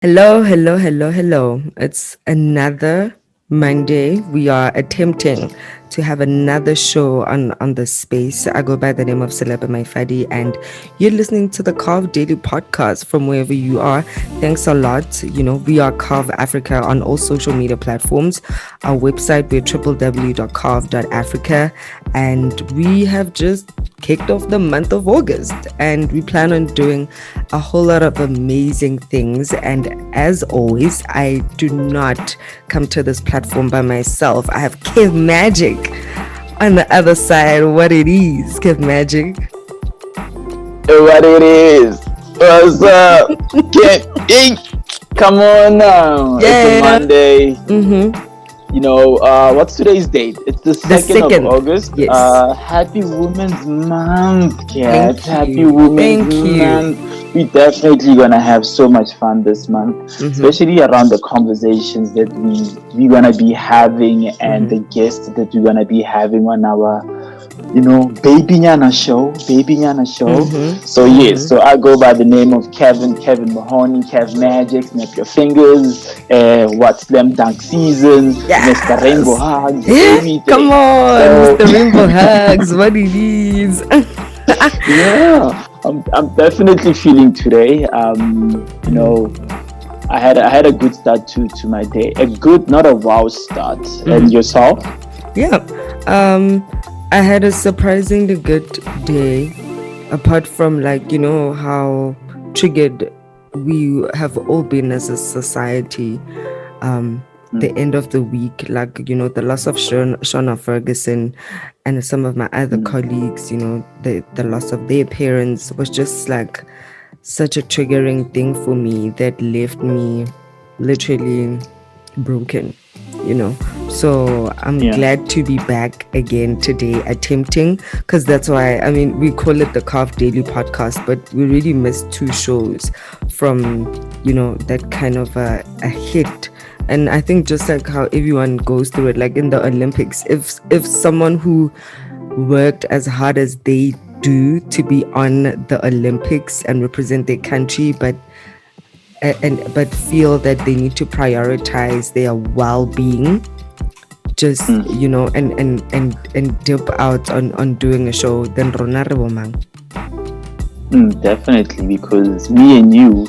Hello, hello, hello, hello. It's another Monday. We are attempting to have another show on the space. I go by the name of Selepe Maifadi, and you're listening to the Carve Daily Podcast from wherever you are. Thanks a lot. We are Carve Africa on all social media platforms. Our website, we're www.carve.africa, and we have just kicked off the month of August, and we plan on doing a whole lot of amazing things. And as always, I do not come to this platform by myself. I have Kev Magic on the other side. What it is, Kev Magic? What it is? What's up? Get ink. Come on now. It's a Monday. What's today's date? It's the 2nd of August. Yes. Happy Women's Month, Kat. Happy Women's Month. We're definitely gonna have so much fun this month, especially around the conversations that we're gonna be having and the guests that we're gonna be having on our Baby Nyana show. So I go by the name of Kevin Mohoni, Kev Magic, Snap Your Fingers, what's Slam Dunk Season, Mr. Rainbow Hugs, everything. Come on, Mr. Rainbow Hugs, what it is. Yeah, I'm definitely feeling today. I had a good start to my day. A good, not a wow start. And yourself? Yeah. I had a surprisingly good day, apart from how triggered we have all been as a society. The end of the week, the loss of Shona Ferguson and some of my other colleagues, the loss of their parents was just like such a triggering thing for me that left me literally broken. So I'm glad to be back again today attempting, because that's why we call it the Carve Daily Podcast, but we really missed 2 shows from that kind of a hit. And I think just like how everyone goes through it, like in the Olympics, if someone who worked as hard as they do to be on the Olympics and represent their country, but feel that they need to prioritize their well-being, just and dip out on doing a show, then rona re bomang. Definitely, because me and you,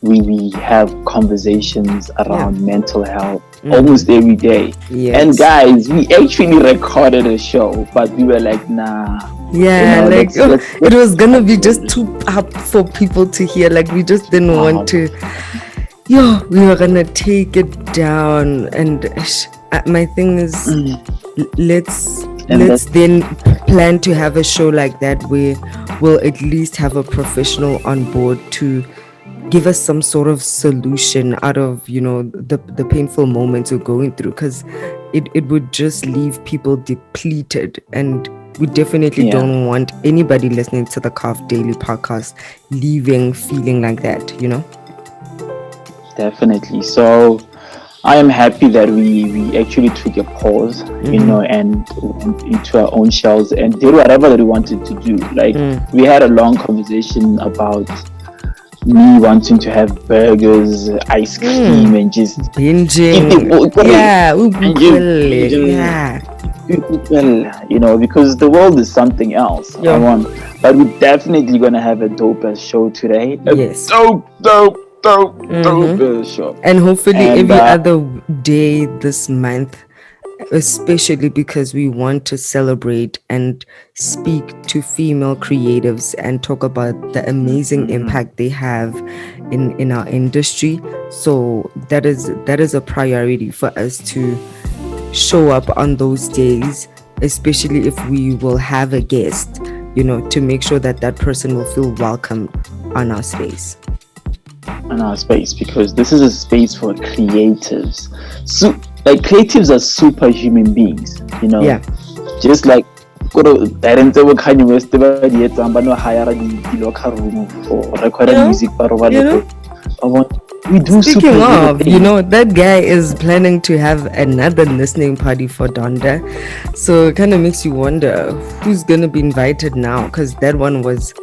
we have conversations around mental health almost every day. Yes. And guys, we actually recorded a show, but we were like, nah. It was gonna be just too up for people to hear. Like, we just didn't want to. We were gonna take it down. And my thing is, let's then plan to have a show like that where we'll at least have a professional on board to give us some sort of solution out of the painful moments we're going through, because it would just leave people depleted, and we definitely don't want anybody listening to the Carve Daily Podcast leaving feeling like that. Definitely. So I am happy that we actually took a pause, and went into our own shells and did whatever that we wanted to do. We had a long conversation about me wanting to have burgers, ice cream, and just binging. Because the world is something else. But we're definitely gonna have a dope ass show today. Yes. Dope show. And hopefully every other day this month, especially because we want to celebrate and speak to female creatives and talk about the amazing impact they have in our industry. So that is a priority for us to show up on those days, especially if we will have a guest, to make sure that person will feel welcome on our space. Because this is a space for creatives. So creatives are superhuman beings, just like Kanye West hire the local room for recording music. We do. Speaking of, that guy is planning to have another listening party for Donda, so it kind of makes you wonder who's gonna be invited now, because that one was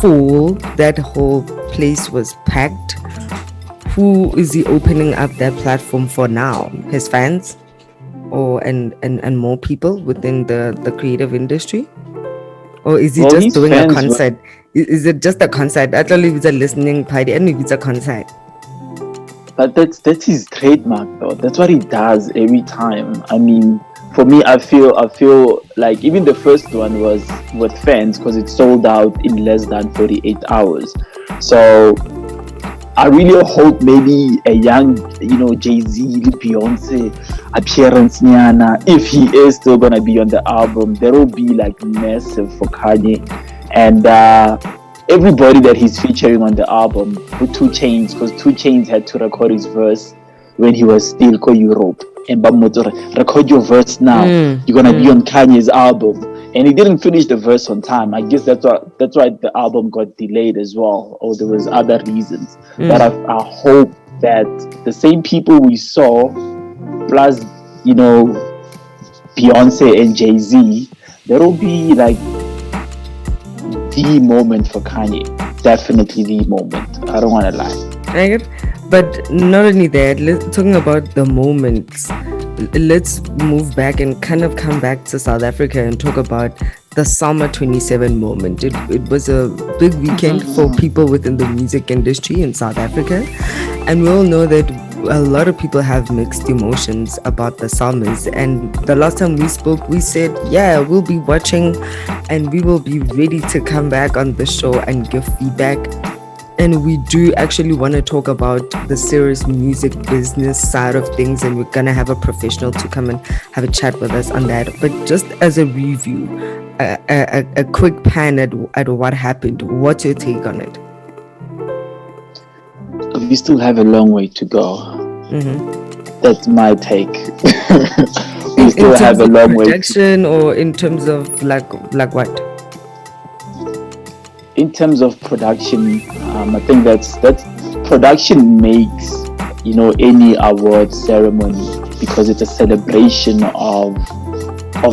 full. That whole place was packed. Who is he opening up that platform for now? His fans, or and more people within the creative industry, or is he Well, just his doing a fans were, concert? Is it just a concert? Actually, it's a listening party, and maybe it's a concert. but that's his trademark though. That's what he does every time. I mean, for me, I feel like even the first one was with fans because it sold out in less than 48 hours. So I really hope maybe a young, Jay-Z, Beyonce appearance, Niana, if he is still gonna be on the album, there will be like massive for Kanye, and everybody that he's featuring on the album with 2 Chainz, because 2 Chainz had to record his verse when he was still called Europe. And Bamotor, record your verse now. You're gonna be on Kanye's album, and he didn't finish the verse on time. I guess that's why the album got delayed as well, or there was other reasons. But I hope that the same people we saw, plus Beyonce and Jay-Z, there will be like the moment for Kanye. Definitely the moment. I don't want to lie. Right? But not only that, talking about the moments, let's move back and kind of come back to South Africa and talk about the Summer 27 moment. It was a big weekend for people within the music industry in South Africa. And we all know that a lot of people have mixed emotions about the summers. And the last time we spoke, we said, yeah, we'll be watching and we will be ready to come back on the show and give feedback. And we do actually want to talk about the serious music business side of things, and we're gonna have a professional to come and have a chat with us on that. But just as a review, a quick pan at what happened. What's your take on it? We still have a long way to go. That's my take. We still have a long way. Production, or in terms of like what? In terms of production, I think that's production makes any award ceremony, because it's a celebration of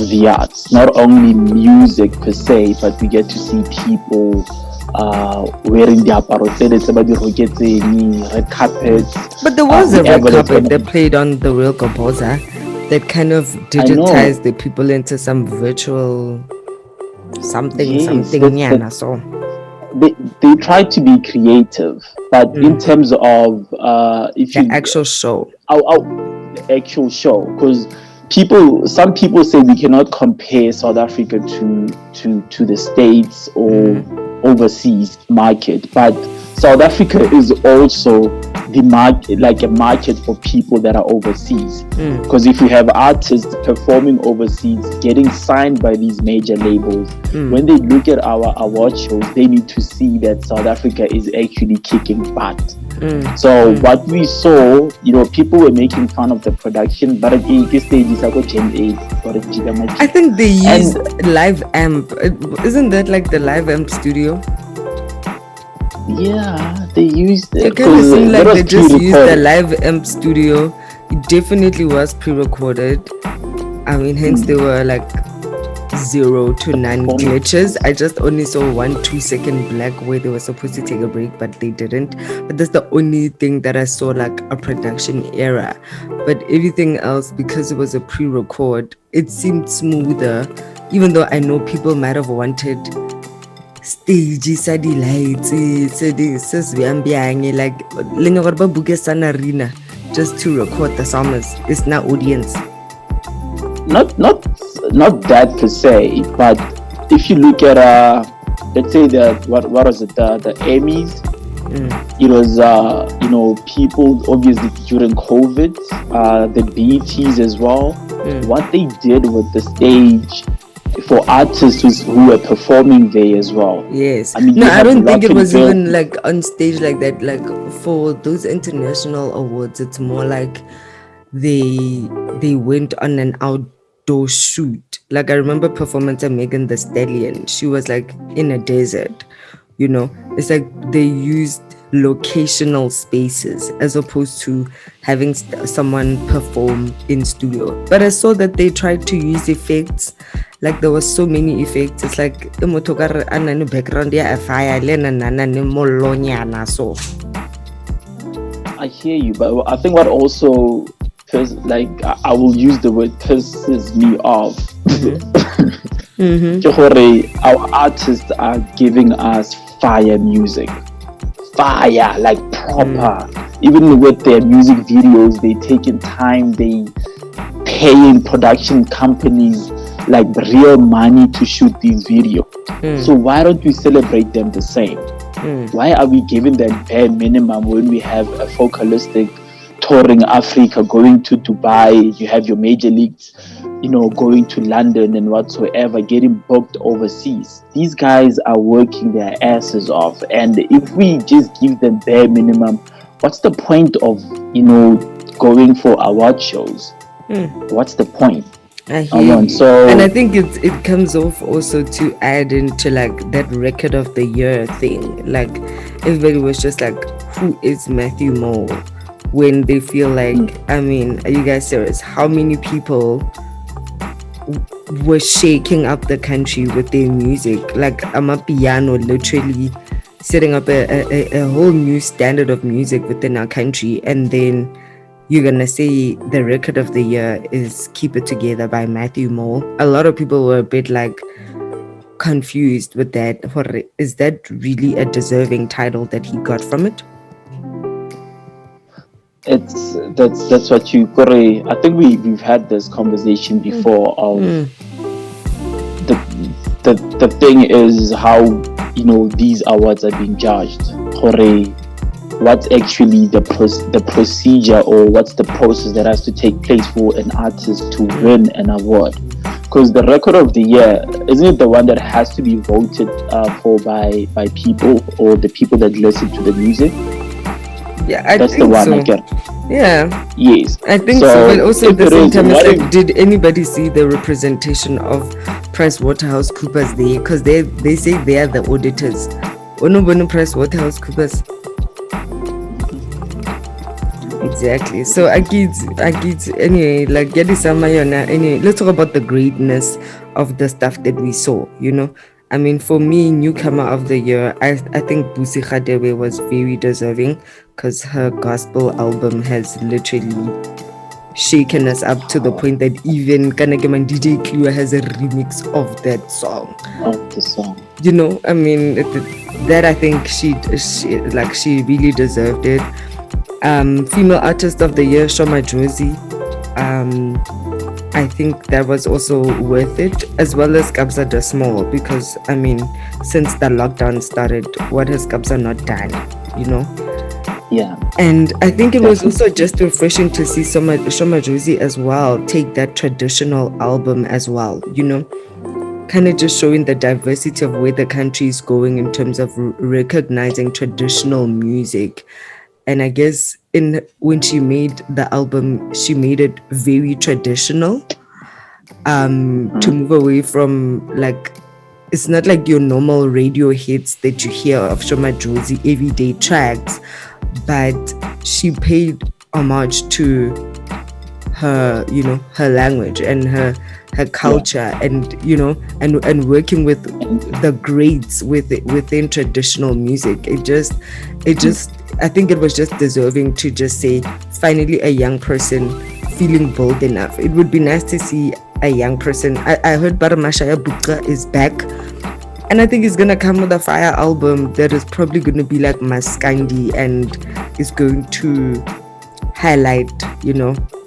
the arts, not only music per se, but we get to see people wearing the red carpets. But there was a red carpet that played on the Real Composer that kind of digitized the people into some virtual something. So they try to be creative, but in terms of the actual show, the actual show, because some people say we cannot compare South Africa to the States or overseas market, but South Africa is also the market, like a market for people that are overseas. Because if you have artists performing overseas, getting signed by these major labels, when they look at our award shows, they need to see that South Africa is actually kicking butt. So what we saw, people were making fun of the production, but at this stage it's like Gen 8. I think they used Live Amp. Isn't that like the Live Amp studio? Yeah, they used it. It kind of seemed like they just used the Live Amp studio. It definitely was pre-recorded. I mean, hence there were like 0 to none glitches. I just only saw 1 2-second black where they were supposed to take a break, but they didn't. But that's the only thing that I saw like a production error. But everything else, because it was a pre-record, it seemed smoother. Even though I know people might have wanted stage sa di lights like arena just to record the summers. It's not audience. Not that per se, but if you look at let's say what was it, the Emmys, it was people obviously during COVID, the BETs as well, what they did with the stage for artists who were performing there as well. Yes. I mean, no, I don't think it was even like on stage like that. Like for those international awards, it's more like they went on an outdoor shoot. Like I remember performance of Megan Thee Stallion. She was like in a desert. It's like they used locational spaces as opposed to having someone perform in studio. But I saw that they tried to use effects like there was so many effects. It's like imotokar anani background ya fire lena nanani molonyana so. I hear you, but I think what also I will use the word pisses me off. Our artists are giving us fire music. Fire, like proper. Even with their music videos, they taking time, they paying production companies like real money to shoot these videos. So why don't we celebrate them the same? Why are we giving them bare minimum when we have a focalistic touring Africa, going to Dubai, you have your major leagues, going to London and whatsoever, getting booked overseas? These guys are working their asses off, and if we just give them bare minimum, what's the point of going for award shows? What's the point? I hear you. So, and I think it comes off also to add into like that record of the year thing. Like everybody was just like, who is Matthew Mo? When they feel like, I mean, are you guys serious? How many people were shaking up the country with their music? Like Amapiano literally setting up a whole new standard of music within our country, and then you're gonna say the record of the year is Keep It Together by Matthew Mo. A lot of people were a bit like confused with that. Is that really a deserving title that he got from it? That's what you got. I think we've had this conversation before of the thing is how these awards are being judged. What's actually the procedure, or what's the process that has to take place for an artist to win an award? Because the record of the year, isn't it the one that has to be voted for by people, or the people that listen to the music? Yeah, that's the one. So. I get. Yeah. Yes. I think so. But also at the same time, it's like, did anybody see the representation of PricewaterhouseCoopers there? Because they say they are the auditors. PricewaterhouseCoopers. Exactly. So I get anyway, like anyway, let's talk about the greatness of the stuff that we saw, I mean, for me, newcomer of the year, I think Busi Khadewe was very deserving, because her gospel album has literally shaken us up to the point that even Kanakeman DJ Kliwa has a remix of that song. Of the song. I mean, that I think she really deserved it. Female artist of the year, Shoma Josie. I think that was also worth it, as well as Kabza De Small, because I mean, since the lockdown started, what has Kabza not done, Yeah. And I think it was also just refreshing to see Shoma Josie as well take that traditional album as well, kind of just showing the diversity of where the country is going in terms of recognizing traditional music. And I guess when she made the album, she made it very traditional, to move away from like, it's not like your normal radio hits that you hear of Shoma Josie everyday tracks, but she paid homage to her, her language and her culture, and and working with the greats within traditional music. It just I think it was just deserving to just say, finally a young person feeling bold enough. It would be nice to see a young person. I heard Baramashaya Buka is back, and I think he's gonna come with a fire album that is probably gonna be like Maskandi, and is going to highlight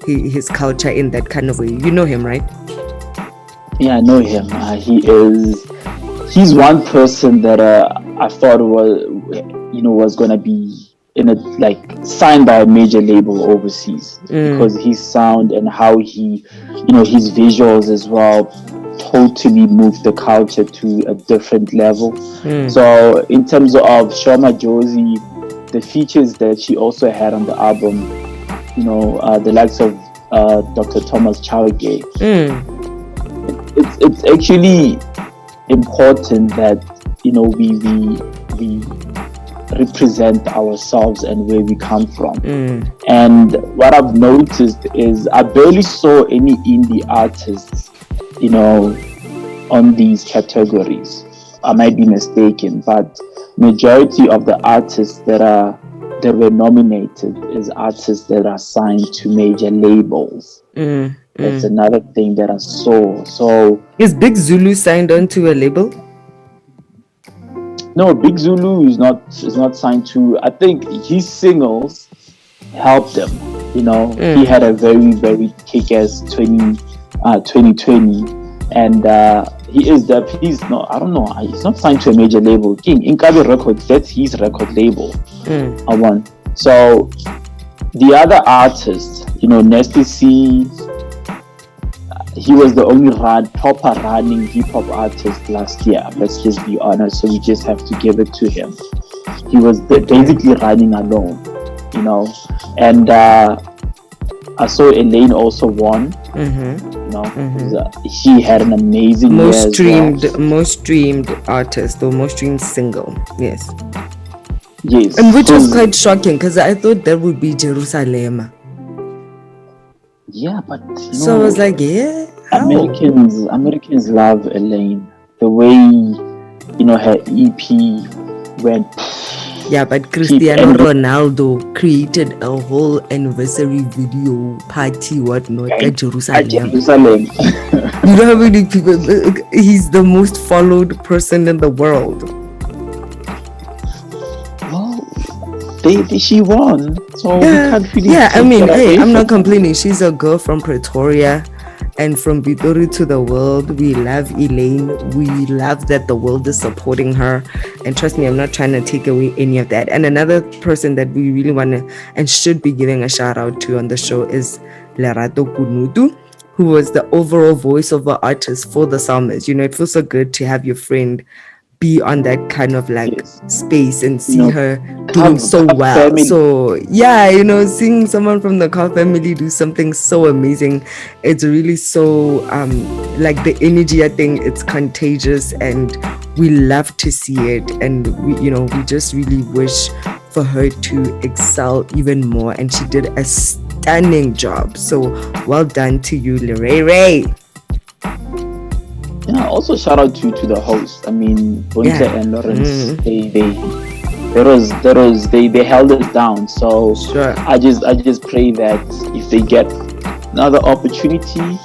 his culture in that kind of way. You know him, right? Yeah, I know him. He's one person that I thought was gonna be in signed by a major label overseas, because his sound and how he, his visuals as well, totally moved the culture to a different level. So in terms of Shoma Josie, the features that she also had on the album, the likes of Dr. Thomas Chauke, it's actually important that we represent ourselves and where we come from. And what I've noticed is I barely saw any indie artists on these categories. I might be mistaken, but majority of the artists that were nominated is artists that are signed to major labels. That's another thing that I saw. So is Big Zulu signed onto a label? no, Big Zulu is not signed to. I think his singles helped him. He had a very very kick-ass 2020, and he's not. I don't know. He's not signed to a major label. King Inkabi Records, that's his record label. I want. So the other artists, Nasty C, he was the only proper running hip hop artist last year. Let's just be honest. So we just have to give it to him. He was basically running alone, and I saw Elaine also won. She had an amazing most streamed artist or most streamed single. Yes, and which was quite shocking because I thought that would be Jerusalem. Yeah, but so I was like, yeah, how? Americans love Elaine. The way her EP went. Yeah, but Cristiano Ronaldo created a whole anniversary video party, whatnot, at Jerusalem. You know how many people? He's the most followed person in the world. She won, so we can't really. Yeah, I mean, hey, I'm not complaining. She's a girl from Pretoria. And from Bitori to the world, we love Elaine. We love that the world is supporting her. And trust me, I'm not trying to take away any of that. And another person that we really want to and should be giving a shout out to on the show is Lerato Kunutu, who was the overall voiceover artist for the Psalmist. It feels so good to have your friend be on that kind of space and see her doing so well. Family. So yeah, seeing someone from the Carve family do something so amazing, it's really so the energy, I think it's contagious and we love to see it, and we just really wish for her to excel even more, and she did a stunning job. So well done to you, Ray. Yeah, also shout out to the host. I mean, Bonta and Lawrence, they held it down. So sure. I just pray that if they get another opportunity,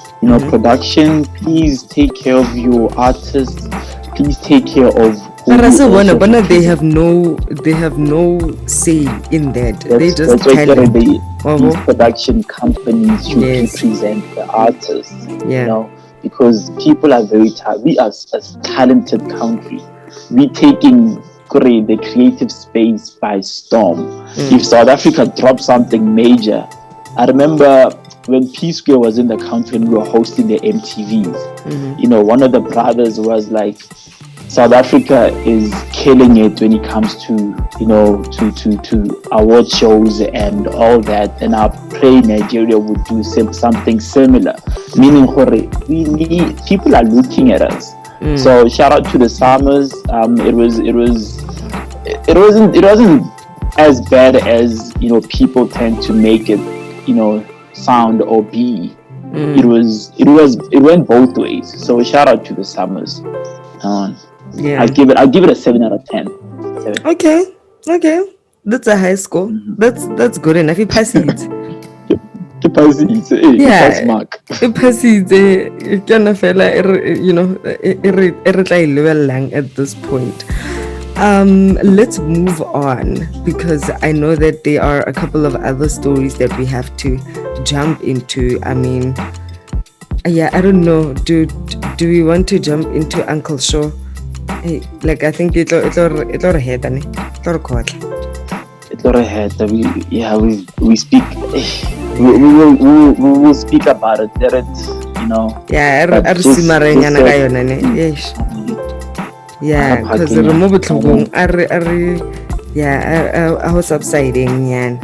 production, please take care of your artists. Please take care of. They have no say in that. They just talent. These production companies should represent the artists. Yeah. Because people are very tired. We are a talented country. We're taking the creative space by storm. If South Africa dropped something major, I remember when P Square was in the country and we were hosting the MTVs. One of the brothers was like, South Africa is killing it when it comes to to award shows and all that, and I pray Nigeria would do something similar. Meaning, we need, people are looking at us. So shout out to the Summers. It wasn't as bad as people tend to make it sound or be. It went both ways. So shout out to the Summers. Yeah, I'll give it a 7 out of 10. 7. Okay, that's a high score. That's good enough. You pass it. Pass mark. You pass it. You can feel at this point. Let's move on, because I know that there are a couple of other stories that we have to jump into. I mean, I don't know. Do we want to jump into Uncle Sho? Hey, I think it's our head, and it's our head. We speak. We will speak about it. Yeah, because remove I was subsiding, and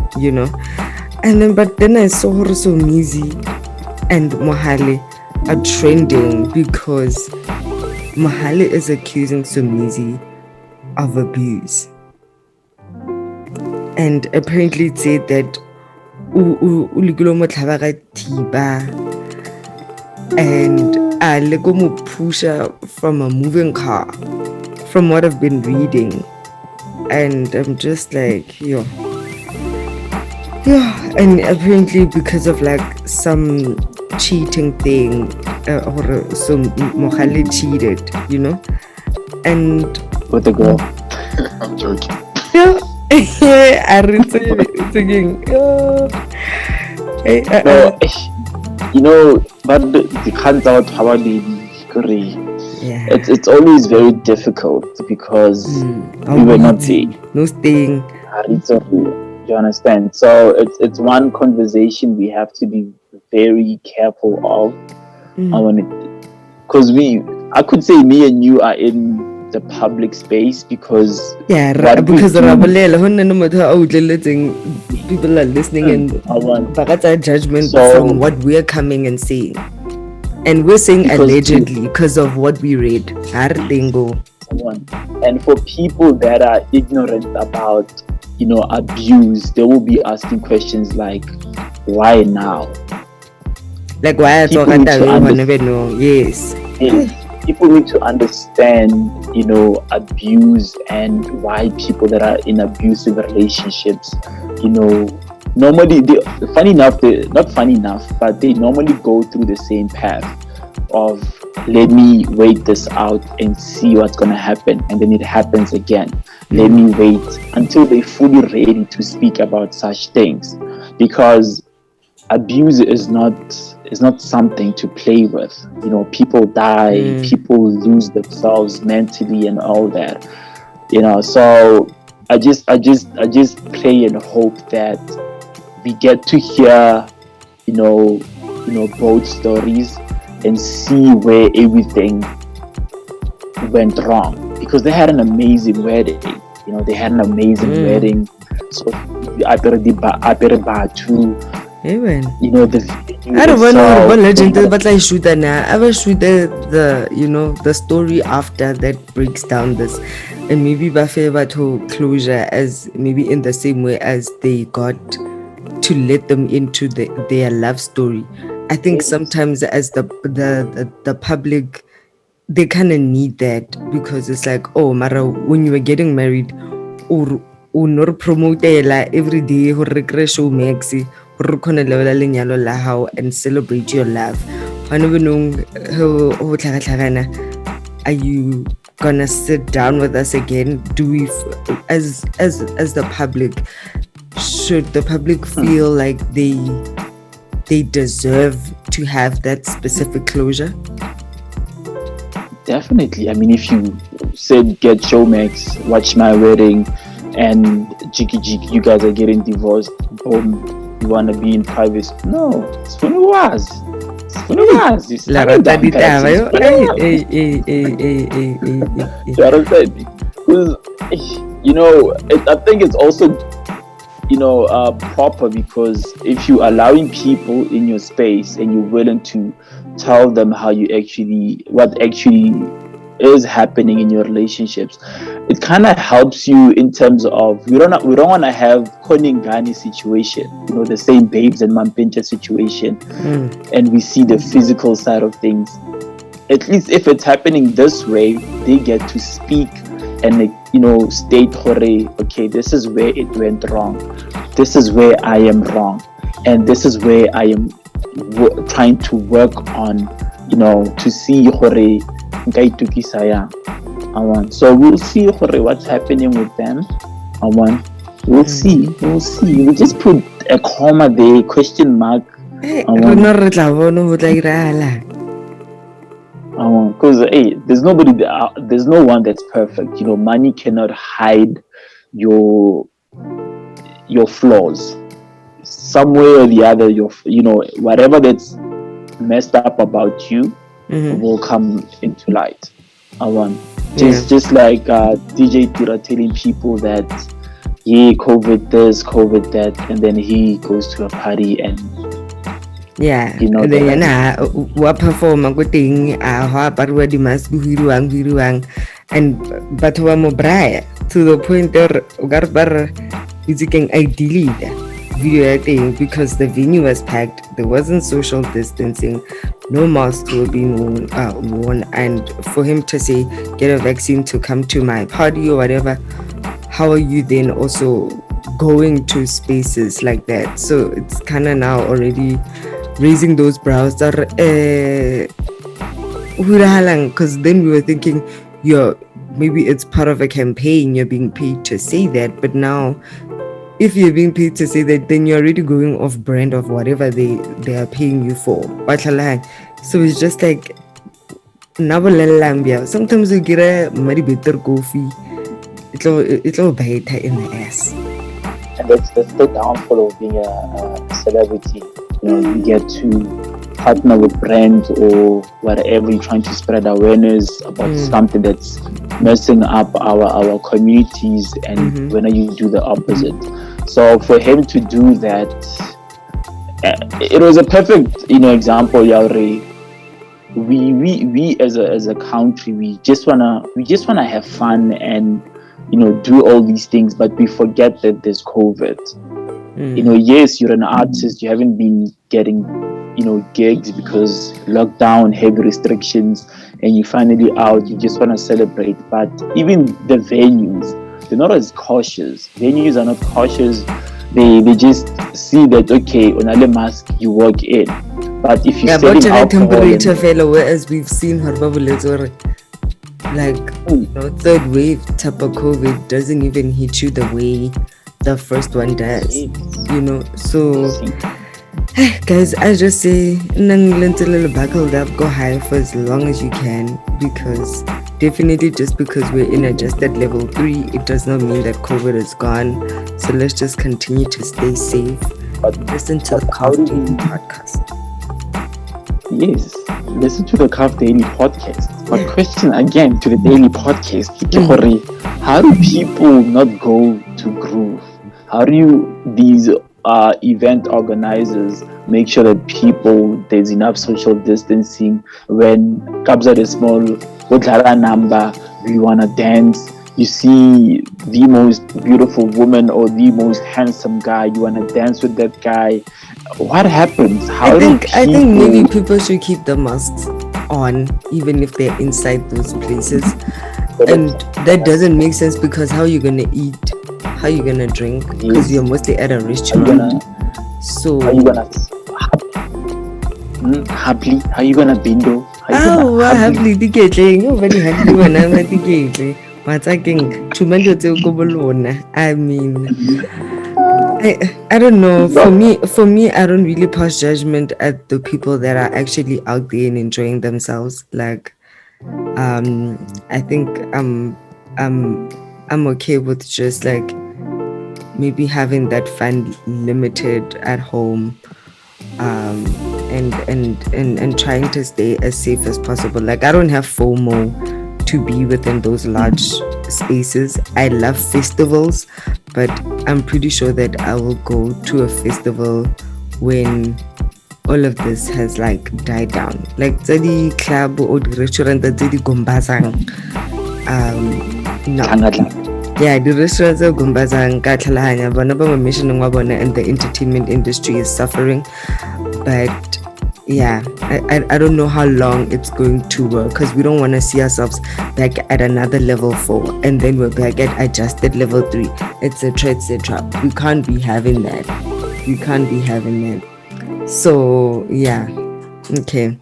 then I saw her Somizi and Mohale are trending because Mohale is accusing Somizi of abuse, and apparently it said that and I lego mo pusha from a moving car, from what I've been reading, and I'm just like, yo, yeah, and apparently because of like some cheating thing, or so Mohale cheated, you know, and with the girl. I'm joking. yeah, I read singing. No, you know, but the hands out how they Yeah. It's always very difficult because we were not there. No staying. You understand? So it's one conversation we have to be very careful of. Because I could say me and you are in the public space because because people are listening and that's our judgment from what we're coming and saying. And we're saying allegedly because of what we read. And for people that are ignorant about, abuse, they will be asking questions like, why now? Like, why I talk never know. Yes. People need to understand, abuse and why people that are in abusive relationships, normally, not funny enough, but they normally go through the same path of let me wait this out and see what's going to happen, and then it happens again. Let me wait until they're fully ready to speak about such things, because abuse is not something to play with. People die, people lose themselves mentally and all that. So I just pray and hope that we get to hear, both stories and see where everything went wrong, because they had an amazing wedding. They had an amazing wedding. So I better too. Even the I don't know what legend, but I shoot that now. I will shoot the story after that breaks down this, and maybe Buffet to closure, as maybe in the same way as they got to let them into their love story. I think sometimes as the public, they kind of need that, because it's like, oh, Mara, when you were getting married, or not promote every day, or regret show maxi, and celebrate your love. Are you gonna sit down with us again? Do we, as the public, should the public feel like they deserve to have that specific closure? Definitely. I mean, if you said get Showmax, watch my wedding, and Jiki Jiki, you guys are getting divorced, boom, you want to be in privacy? No, it's when it was. You understand? I think it's also proper, because if you're allowing people in your space and you're willing to tell them what actually is happening in your relationships, it kind of helps you in terms of we don't want to have Koningani situation, the same babes and Mampincha situation, and we see the physical side of things. At least if it's happening this way, they get to speak and state, okay, this is where it went wrong, this is where I am wrong, and this is where I am trying to work on, to see so we'll see what's happening with them. We'll see. We just put a comma there, question mark. Because there's no one that's perfect. Money cannot hide your flaws. Somewhere or the other, whatever that's messed up about you will come into light. Just like DJ Tira telling people that COVID this, COVID that, and then he goes to a party and and then what perform a good thing, but where the mask and but mo bra to the point there Garbar is ideally video thing, because the venue was packed, there wasn't social distancing, no masks were being worn, and for him to say get a vaccine to come to my party or whatever, how are you then also going to spaces like that? So it's kind of now already raising those brows that because then we were thinking you're maybe it's part of a campaign, you're being paid to say that, but now if you're being paid to say that, then you're already going off brand of whatever they are paying you for. So it's just like sometimes you get a muddy bitter coffee, it'll bite her in the ass. And that's the downfall of being a celebrity. You get to partner with brands or whatever, you're trying to spread awareness about something that's messing up our communities, and when you do the opposite. So for him to do that, it was a perfect example, Yauri. We as a country, we just wanna have fun and do all these things, but we forget that there's COVID. Yes, you're an artist, you haven't been getting gigs because lockdown, heavy restrictions, and you finally out, you just want to celebrate. But even the venues, they're not as cautious. Venues are not cautious. They just see that, okay, on a mask you walk in, but if you're selling alcohol, temperature fellow, whereas we've seen her bubble or like third wave type of COVID doesn't even hit you the way the first one does, so guys, I just say little buckled up, go high for as long as you can, because definitely just because we're in adjusted level 3, it does not mean that COVID is gone. So let's just continue to stay safe. Listen to the Carve Daily podcast. Yes, listen to the Carve Daily podcast. But question again to the daily podcast, how do people not go to groove? How do these event organizers make sure that there's enough social distancing when Kabza is small, number, we want to dance, you see the most beautiful woman or the most handsome guy, you want to dance with that guy, what happens? I think maybe people should keep the masks on even if they're inside those places, and that doesn't make sense, because how are you gonna eat, how are you gonna drink, because you're mostly at a restaurant. So how are you gonna happily, how are you gonna bindo, happily diketle nobody happily when I'm at diketle matsaking tumanto tse go bolona. I mean, I don't know. For me, I don't really pass judgment at the people that are actually out there and enjoying themselves. Like, I think I'm okay with just like maybe having that fun limited at home, and trying to stay as safe as possible. Like, I don't have FOMO to be within those large spaces. I love festivals, but I'm pretty sure that I will go to a festival when all of this has like died down. Like the club or the restaurant that the gombazang. No. Yeah, the restaurants are gombazang katlahanya. Banaba mentioning wabona, and the entertainment industry is suffering. But yeah, I don't know how long it's going to work, because we don't want to see ourselves back at another level 4 and then we're back at adjusted level 3, etc., etc. We can't be having that. So yeah, okay.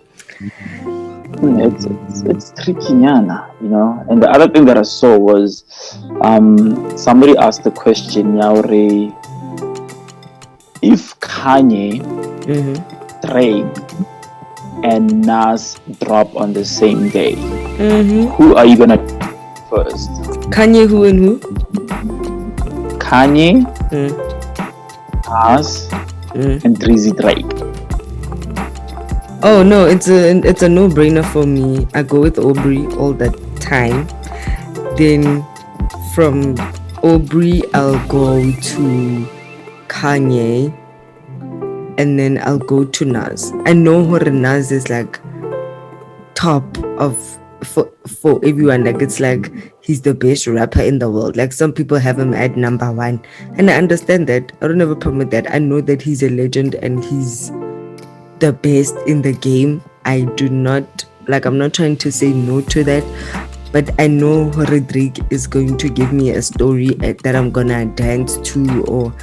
It's tricky, Yana, And the other thing that I saw was somebody asked the question, Yaure, if Kanye, Drake, and Nas drop on the same day, who are you gonna first? Kanye, who and who? Kanye, Nas, and Drizzy Drake. Oh no, it's a no-brainer for me. I go with Aubrey all the time. Then from Aubrey, I'll go to Kanye, and then I'll go to Nas. I know Nas is like top of for everyone. Like, it's like he's the best rapper in the world. Like, some people have him at number 1, and I understand that. I don't have a problem with that. I know that he's a legend and he's the best in the game. I do not, like, I'm not trying to say no to that, but I know Rodrigue is going to give me a story that I'm gonna dance to, or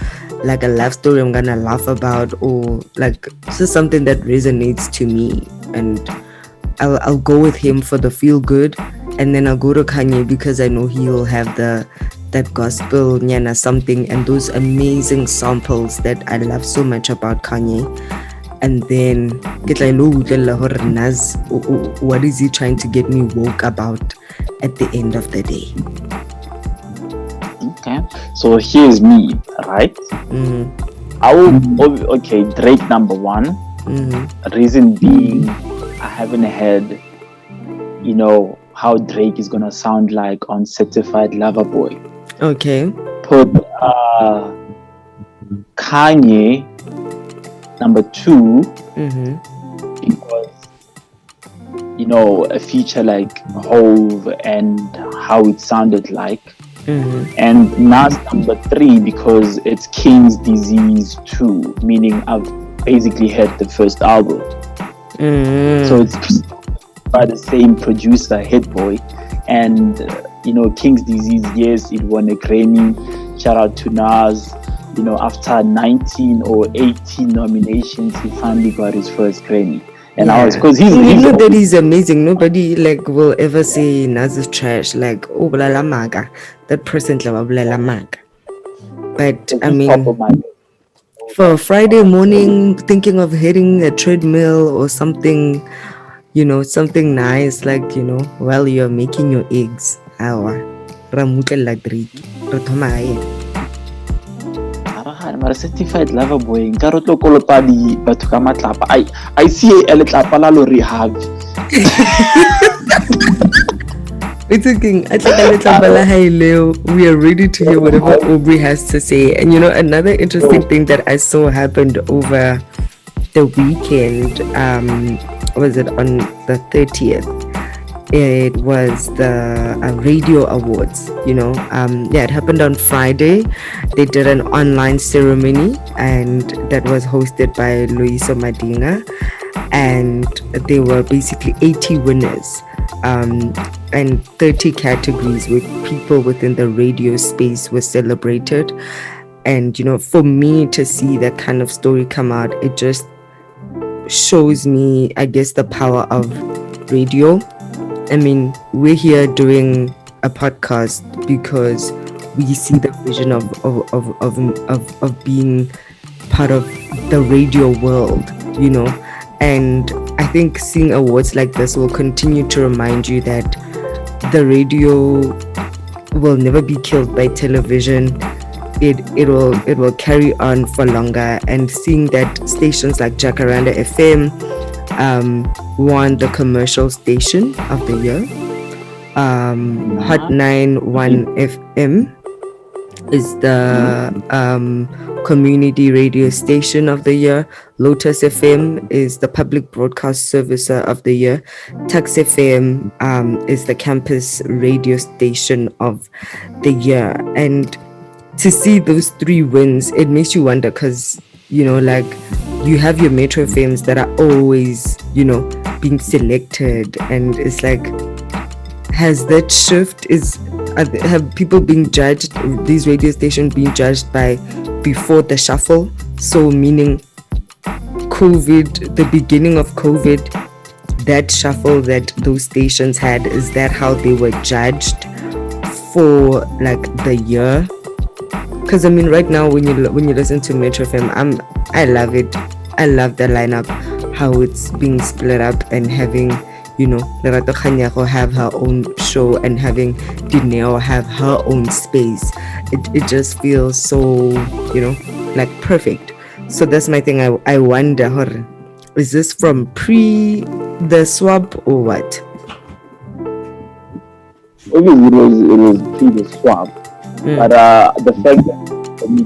like a love story I'm gonna laugh about, or like just something that resonates to me, and I'll go with him for the feel good, and then I'll go to Kanye because I know he'll have that gospel nyana something and those amazing samples that I love so much about Kanye. And then get like no Naz, what is he trying to get me woke about at the end of the day? Okay, so here's me, right? I will, okay, Drake number one. Reason being, I haven't heard, you know, how Drake is gonna sound like on Certified Lover Boy. Okay. Put Kanye number two, because, you know, a feature like Hove and how it sounded like. And Nas number three, because it's King's Disease 2, meaning I've basically heard the first album. So it's by the same producer, Hit Boy. And, you know, King's Disease, yes, it won a Grammy. Shout out to Nas. You know, after 19 or 18 nominations, he finally got his first Grammy. And I was, because he's know that he's amazing. Nobody like will ever say Nas is trash. Like, oh, blah, la, maga. That person, blah, blah, la, maga. But I mean, for a Friday morning, thinking of hitting a treadmill or something, you know, something nice, like, you know, while you're making your eggs. Mara Certified Lover Boy nka re tlo kolota di batho ka matlapa. I see a letlapa la lo rehab. It's okay. We are ready to hear whatever Aubrey has to say. And you know, another interesting thing that I saw happened over the weekend, was it on the 30th? It was the radio awards, you know. It happened on Friday. They did an online ceremony, and that was hosted by Loyiso Madinga, and there were basically 80 winners, and 30 categories with people within the radio space were celebrated. And you know, for me to see that kind of story come out, it just shows me, I guess, the power of radio. I mean, we're here doing a podcast because we see the vision of being part of the radio world, you know. And I think seeing awards like this will continue to remind you that the radio will never be killed by television. It will carry on for longer. And seeing that stations like Jacaranda FM won the commercial station of the year. Hot 91 FM is the community radio station of the year. Lotus FM is the public broadcast servicer of the year. Tax FM is the campus radio station of the year. And to see those three wins, it makes you wonder, because, you know, like, you have your Metro FMs that are always, you know, being selected, and it's like, has that shift? Have people being judged, these radio stations being judged by before the shuffle? So meaning COVID, the beginning of COVID, that shuffle that those stations had, is that how they were judged for like the year? Because I mean, right now when you listen to Metro FM, I love it. I love the lineup, how it's being split up, and having, you know, Lerato Kganyago have her own show and having Dineo have her own space. It just feels so, you know, like perfect. So that's my thing. I wonder, is this from pre the swap or what? Obviously, it was pre the swap. But the fact that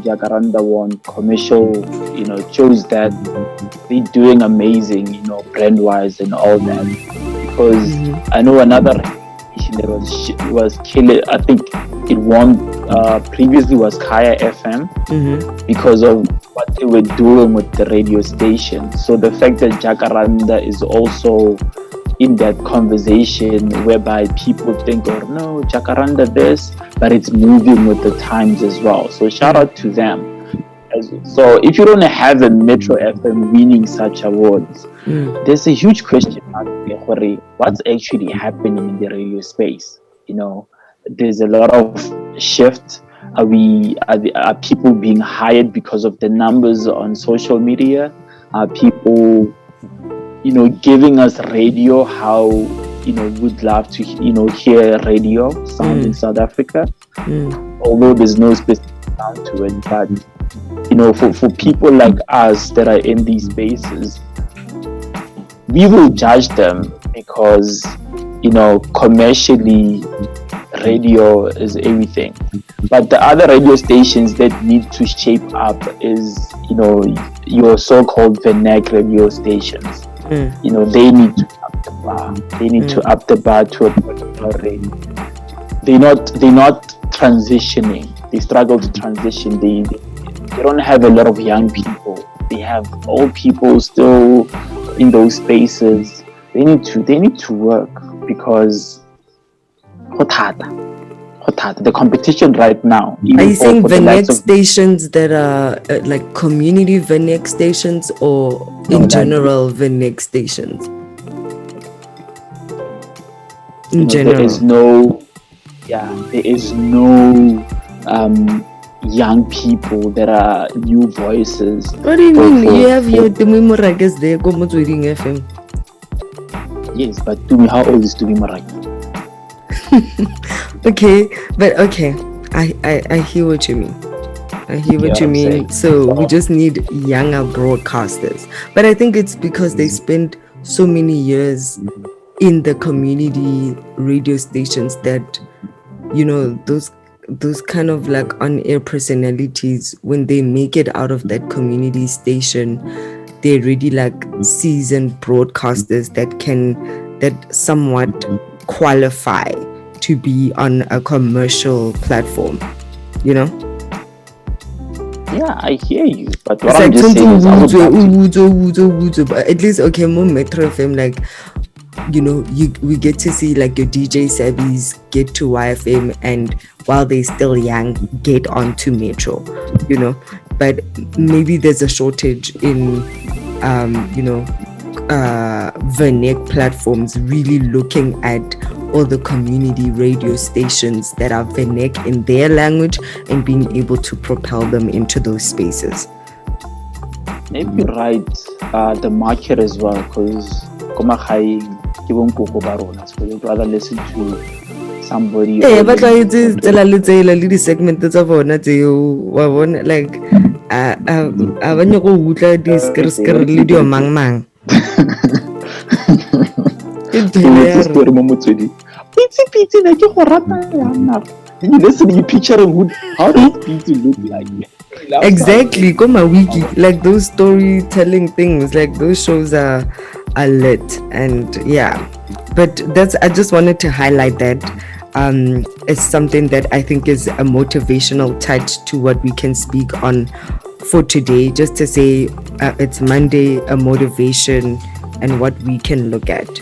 Jacaranda won commercial, you know, shows that they're doing amazing, you know, brand wise and all that. Because I know another station that was killing. I think it won previously was Kaya FM because of what they were doing with the radio station. So the fact that Jacaranda is also in that conversation whereby people think, oh no, Jacaranda this, but it's moving with the times as well. So shout out to them. So if you don't have a Metro FM winning such awards, there's a huge question mark there. What's actually happening in the radio space? There's a lot of shift. Are people being hired because of the numbers on social media? Are people, giving us radio how, would love to, hear radio sound in South Africa? Although there's no specific sound to it, but, for people like us that are in these spaces, we will judge them because, commercially, radio is everything. But the other radio stations that need to shape up is, your so-called vernac radio stations. They need to up the bar. They need to up the bar to a particular rate. They're not transitioning. They struggle to transition. They don't have a lot of young people. They have old people still in those spaces. They need to work because the competition right now. Are you saying Venex stations that are like community Venex stations or in general Venex stations? In general. There is no young people that are new voices. What do you mean? You have your Tumi Moragas there, Gomo Tweeding FM. Yes, but Tumi, how old is Tumi Moragas? Okay, I hear what you mean. I hear what you mean. So we just need younger broadcasters. But I think it's because they spend so many years in the community radio stations that, those kind of like on-air personalities, when they make it out of that community station, they're really like seasoned broadcasters that somewhat qualify to be on a commercial platform, Yeah, I hear you. But what it's I'm like just saying is, but at least more Metro FM, like, we get to see like your DJ Sabbies get to YFM, and while they're still young, get onto Metro, but maybe there's a shortage in, Vernac platforms really looking at all the community radio stations that are Vernac in their language and being able to propel them into those spaces. Maybe right, the market as well, because so you'd rather listen to somebody. But like segment that's like you picturing how does Pizzi look like? Exactly, go my wiki. Like those storytelling things, like those shows are lit, and yeah. But I just wanted to highlight that it's something that I think is a motivational touch to what we can speak on for today, just to say it's Monday, a motivation and what we can look at,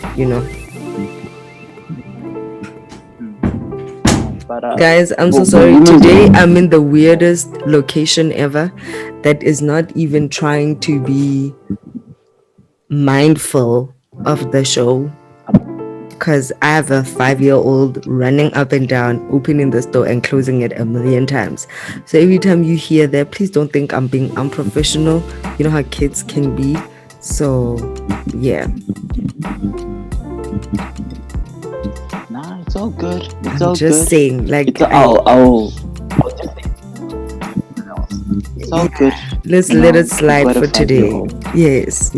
But, guys, I'm so sorry. Today I'm in the weirdest location ever that is not even trying to be mindful of the show, because I have a 5-year-old running up and down, opening the door and closing it a million times. So every time you hear that, please don't think I'm being unprofessional. You know how kids can be. So yeah. Nah, it's all good. It's I'm all just good. saying, like, It's I'll just say it's all good. Let's let it slide for today. Yes,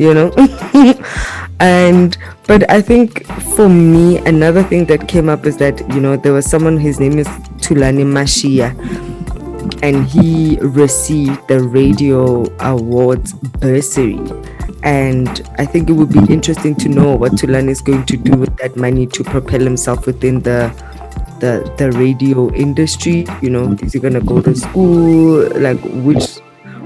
but I think for me, another thing that came up is that, there was someone, his name is Tulani Mashia, and he received the Radio Awards bursary. And I think it would be interesting to know what Tulani is going to do with that money to propel himself within the radio industry. Is he gonna go to school? Like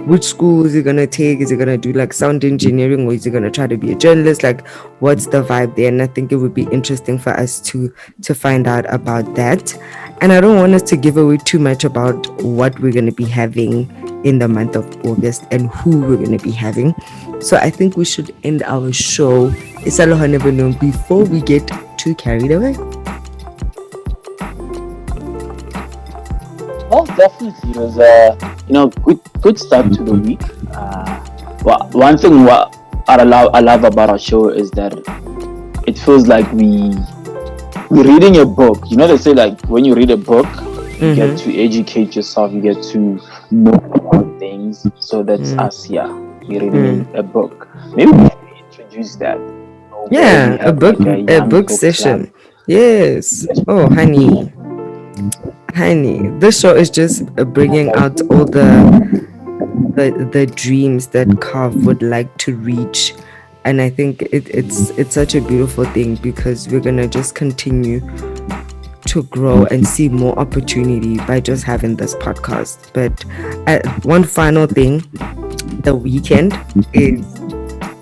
which school is he gonna take? Is he gonna do like sound engineering, or is he gonna try to be a journalist? Like, what's the vibe there? And I think it would be interesting for us to find out about that. And I don't want us to give away too much about what we're gonna be having in the month of August and who we're gonna be having. So I think we should end our show before we get too carried away. Well, definitely, it was good start to the week. One thing I love about our show is that it feels like we're reading a book. You know, they say like when you read a book, you get to educate yourself, you get to know about things. So that's us here. We're reading a book. Maybe we should introduce that. Yeah, a book session. Club. Yes. Oh, honey, this show is just bringing out all the dreams that Carve would like to reach, and I think it's such a beautiful thing because we're gonna just continue to grow and see more opportunity by just having this podcast. But one final thing, the Weeknd is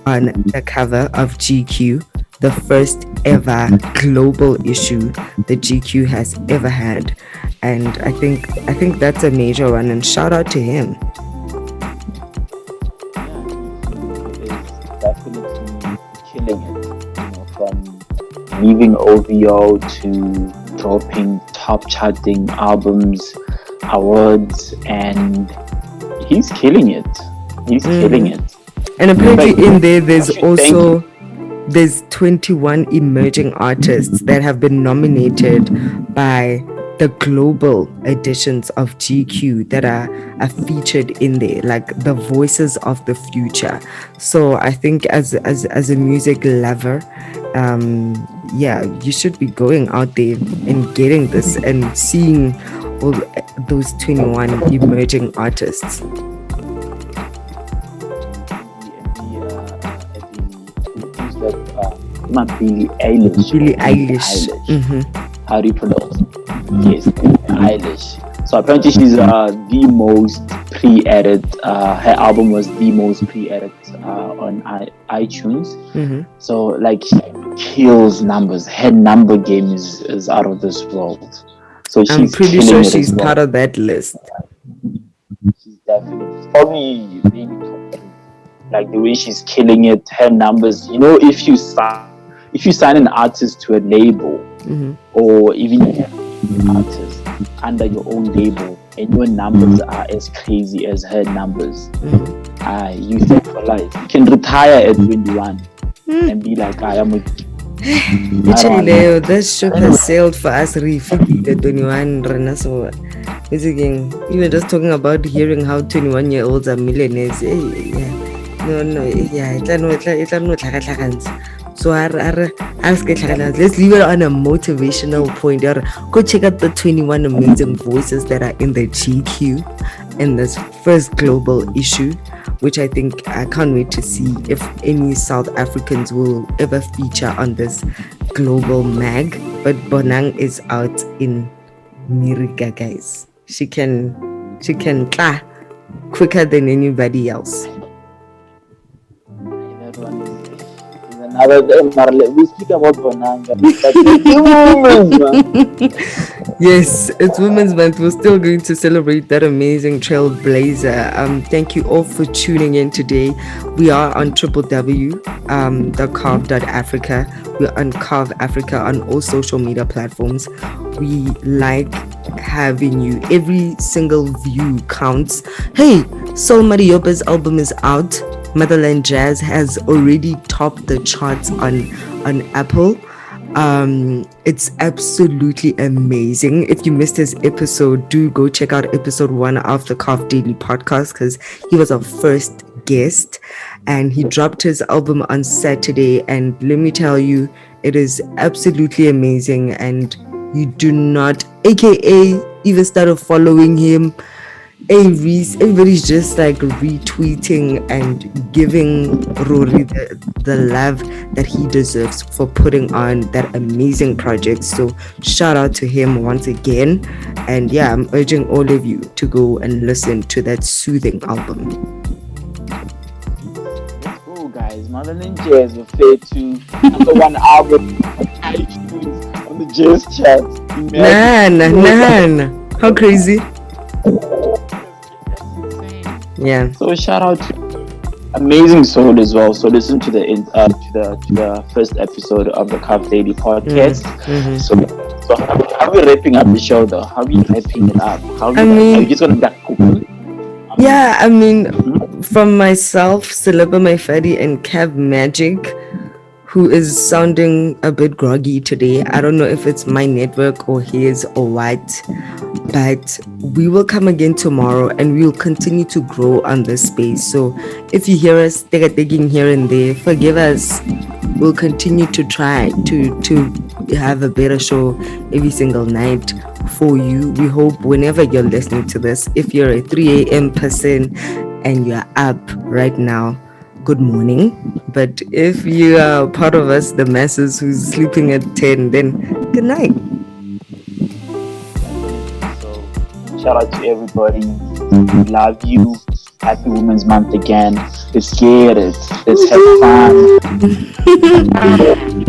on the cover of GQ, the first ever global issue that GQ has ever had, and I think that's a major one, and shout out to him. Yeah, he is definitely killing it, from leaving OVO to dropping top charting albums, awards, and he's killing it. And apparently in there's also 21 emerging artists that have been nominated by the global editions of GQ that are featured in there, like the voices of the future. So I think as a music lover, you should be going out there and getting this and seeing all those 21 emerging artists. Not Billie Eilish. Mm-hmm. How do you pronounce it? Yes, Eilish. So apparently she's the most pre-edited. Her album was the most pre-edited on iTunes. Mm-hmm. So like she kills numbers. Her number game is out of this world. So I'm pretty sure she's part of that list. She's definitely probably maybe top 3. Like the way she's killing it, her numbers. If you sign an artist to a label, or even an artist under your own label, and your numbers are as crazy as her numbers, you set for life. You can retire at 21 and be like, I am a... Leo, this ship has sailed for us. The 21 so you were just talking about hearing how 21-year-olds are millionaires. So let's leave it on a motivational point. Go check out the 21 amazing voices that are in the GQ in this first global issue, which I can't wait to see if any South Africans will ever feature on this global mag. But Bonang is out in America, guys. She can quicker than anybody else. We speak about Bonanga. Yes, it's Women's Month. We're still going to celebrate that amazing trailblazer. Thank you all for tuning in today. We are on www.carve.africa. We're on Carve Africa on all social media platforms. We like having you. Every single view counts. Hey, Sol Mariopa's album is out. Motherland Jazz has already topped the charts on Apple. It's absolutely amazing. If you missed his episode, do go check out episode 1 of the Carve Daily podcast, because he was our first guest and he dropped his album on Saturday, and let me tell you, it is absolutely amazing. And you do not, aka even started following him, everybody's just like retweeting and giving Rory the love that he deserves for putting on that amazing project. So shout out to him once again. And yeah, I'm urging all of you to go and listen to that soothing album. Let's go, guys. Mother Ninjas referred to #1 album on iTunes on the jazz charts. Nah. How crazy? Yeah. So shout out to Amazing Soul as well. So listen to the first episode of the Carve Daily podcast. So how are we wrapping up the show though? How are we wrapping it up? Are you just gonna yeah, I mean, from myself, Selepe, Maifadi, and Kev Magic, who is sounding a bit groggy today. I don't know if it's my network or his or what, but we will come again tomorrow and we will continue to grow on this space. So if you hear us digging here and there, forgive us. We'll continue to try to have a better show every single night for you. We hope whenever you're listening to this, if you're a 3 a.m. person and you're up right now, good morning. But if you are part of us, the masses who's sleeping at 10, then good night. So shout out to everybody. We love you. Happy Women's Month again. Let's get it. Let's have fun.